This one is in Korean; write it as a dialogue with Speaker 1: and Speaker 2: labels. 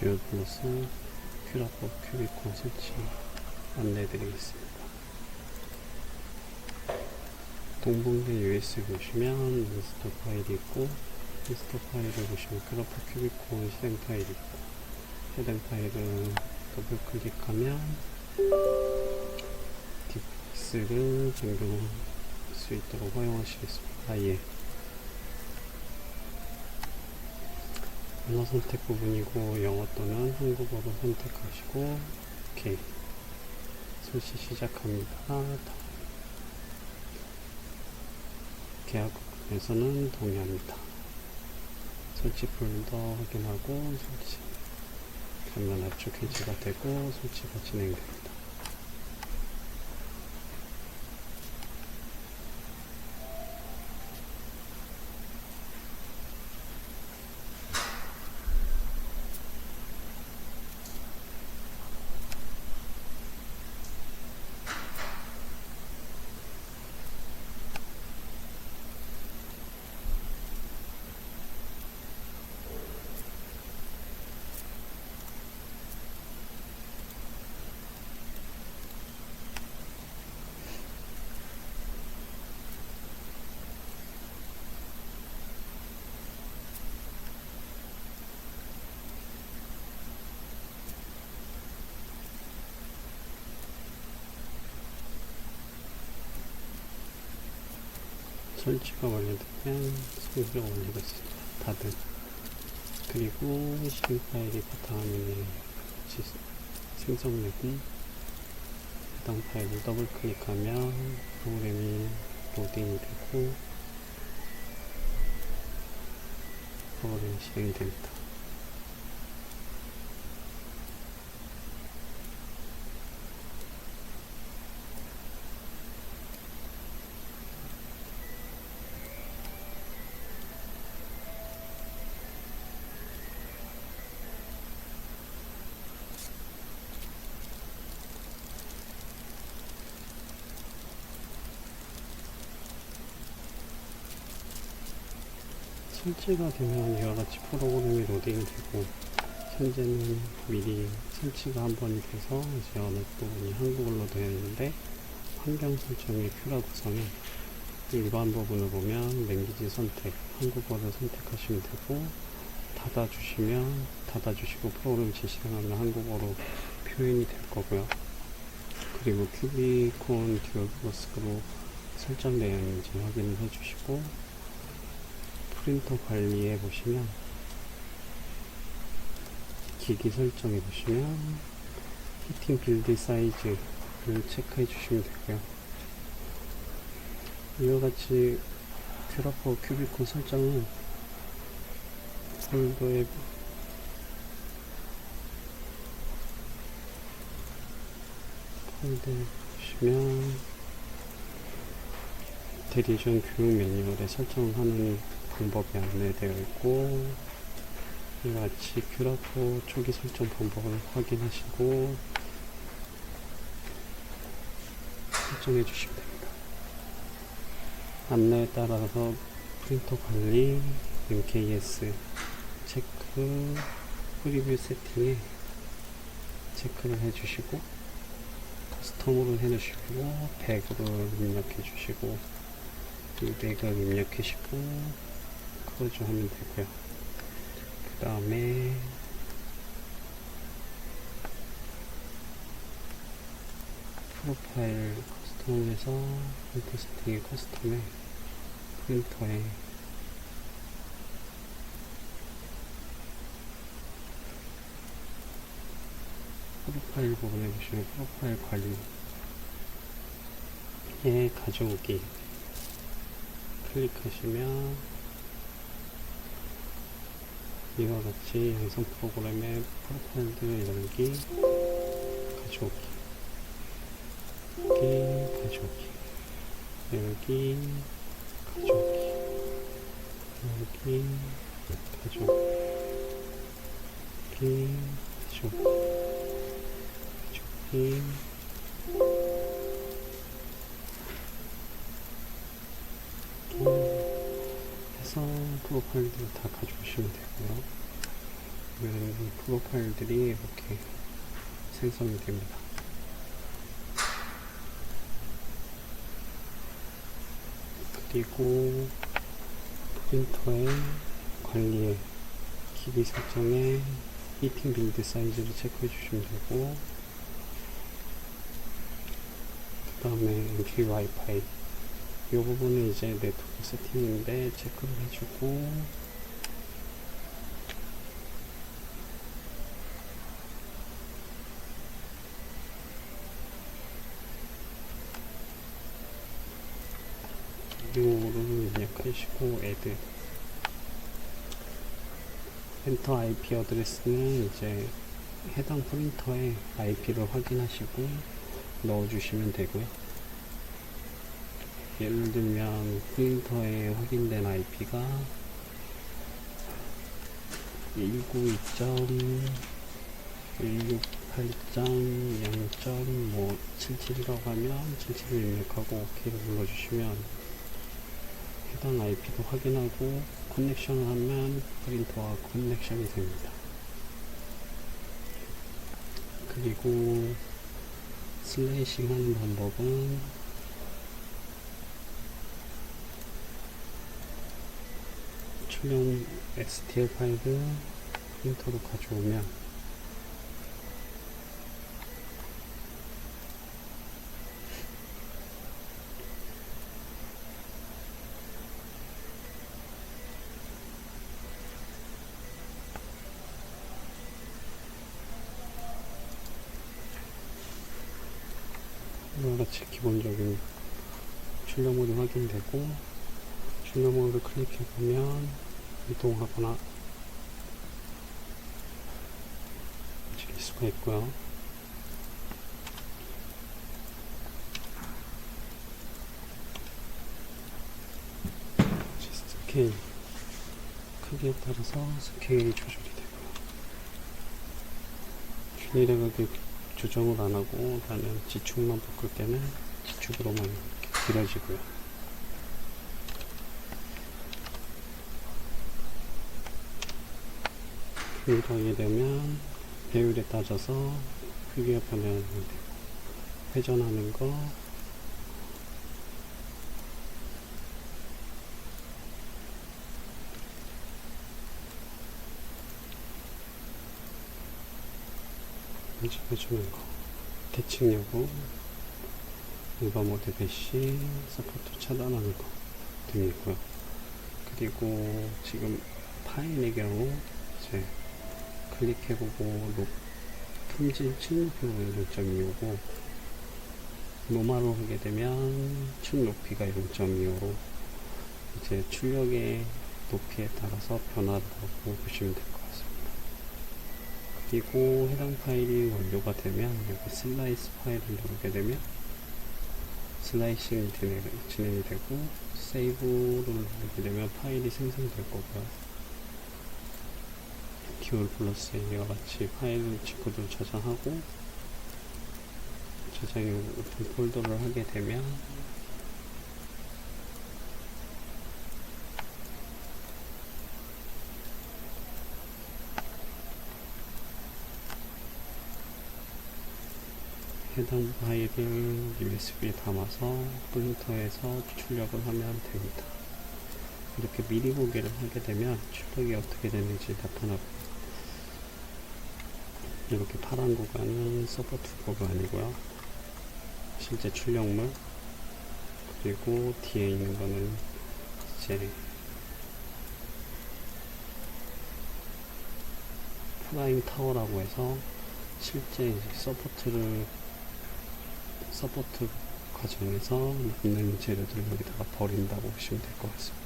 Speaker 1: 듀얼 플러스 큐라포 큐비콘 설치 안내해드리겠습니다. 동봉대 USB 보시면 인스톨 파일이 있고, 인스톨 파일을 보시면 큐라포 큐비콘 실행 파일이 있고, 해당 파일은 더블 클릭하면 딥스를 변경할 수 있도록 허용하시겠습니다. 예. 언어 선택 부분이고, 영어 또는 한국어로 선택하시고, 오케이. 설치 시작합니다. 계약 부분에서는 동의합니다. 설치 폴더 확인하고 설치. 그러면 압축 해제가 되고 설치가 진행됩니다. 설치가 완료되면 성수가 완료됐습니다. 다들. 그리고 실행 파일이 바탕화면에 같이 생성되고, 해당 파일을 더블 클릭하면 프로그램이 로딩이 되고 프로그램이 실행이 됩니다. 설치가 되면 이와 같이 프로그램이 로딩이 되고, 현재는 미리 설치가 한 번이 돼서 이제 어느 부분이 한국어로 되어 있는데, 환경 설정의 큐라 구성에 일반 부분을 보면 랭귀지 선택, 한국어를 선택하시면 되고, 닫아주시고 프로그램 실행하면 한국어로 표현이 될 거고요. 그리고 큐비콘 듀얼 플러스로 설정되어 있는지 확인을 해주시고, 프린터 관리에 보시면 기기 설정에 보시면 히팅 빌드 사이즈를 체크해 주시면 되고요. 이와 같이 큐라포 큐비콘 설정은 폴더에 보시면 대리전 교육 매뉴얼에 설정하는 방법이 안내되어 있고, 이와 같이 큐라포 초기 설정 방법을 확인하시고 설정해 주시면 됩니다. 안내에 따라서 프린터 관리, MKS 체크, 프리뷰 세팅에 체크를 해 주시고, 커스텀으로 해 주시고, 100으로 입력해 주시고, 200을 입력해 주시고 클로즈 하면 되고요. 그 다음에 프로파일 커스텀에서 프린터 세팅의 커스텀에 프린터에 프로파일 부분에 보시면 프로파일 관리에 가져오기 클릭하시면 이와 같이 양성 프로그램의 프로파일들 열기, 가져오기, 가져오기, 열기, 가져오기, 열기, 가져오기, 가져오기, 가져오기, 해서 프로파일들을 다 가져오시면 되고요. 보시면 프로파일들이 이렇게 생성이 됩니다. 그리고 프린터의 관리에 기기 설정에 히팅 빌드 사이즈를 체크해 주시면 되고, 그 다음에 MP 와이파이 이 부분은 이제 네트워크 세팅인데 체크를 해주고, 이거를 입력하시고 add 엔터 IP 어드레스는 이제 해당 프린터의 IP를 확인하시고 넣어주시면 되고요. 예를 들면 프린터에 확인된 IP가 192.168.0.77이라고 하면 77을 입력하고 OK를 눌러주시면 해당 IP도 확인하고 커넥션을 하면 프린터와 커넥션이 됩니다. 그리고 슬래이싱 하는 방법은 출력 STL 파일을 프린터로 가져오면 이와 같이 기본적인 출력 모드 확인되고, 출력 모드를 클릭해 보면 이동하거나 움직일 수가 있고요. 스케일 크기에 따라서 스케일이 조절이 되고요. 균일하게 조정을 안 하고 나는 지축만 바꿀 때는 지축으로만 이렇게 길어지고요. 균일하게 되면 배율에 따져서 크기가 변하는 되고, 회전하는 거, 해주는 거, 대칭 여부, 일반 모드 배시, 서포트 차단하는 거 등이 있고요. 그리고 지금 파일의 경우 이제 클릭해보고 품질 층 높이가 0.25고 노마로 하게 되면 층 높이가 0.25로 이제 출력의 높이에 따라서 변화라고 보시면 될 것 같습니다. 그리고 해당 파일이 완료가 되면 여기 슬라이스 파일을 누르게 되면 슬라이싱이 진행이 되고, 세이브를 누르게 되면 파일이 생성될 거고요. 듀얼 플러스 이와 같이 파일 친구들 저장하고, 저장해 오픈 폴더를 하게 되면 해당 파일을 USB에 담아서 프린터에서 출력을 하면 됩니다. 이렇게 미리 보기를 하게 되면 출력이 어떻게 되는지 나타나고, 이렇게 파란 구간은 서포트 구간이고요. 실제 출력물, 그리고 뒤에 있는 거는 이제 프라임 타워라고 해서 실제 이제 서포트 과정에서 남는 재료들을 여기다가 버린다고 보시면 될 것 같습니다.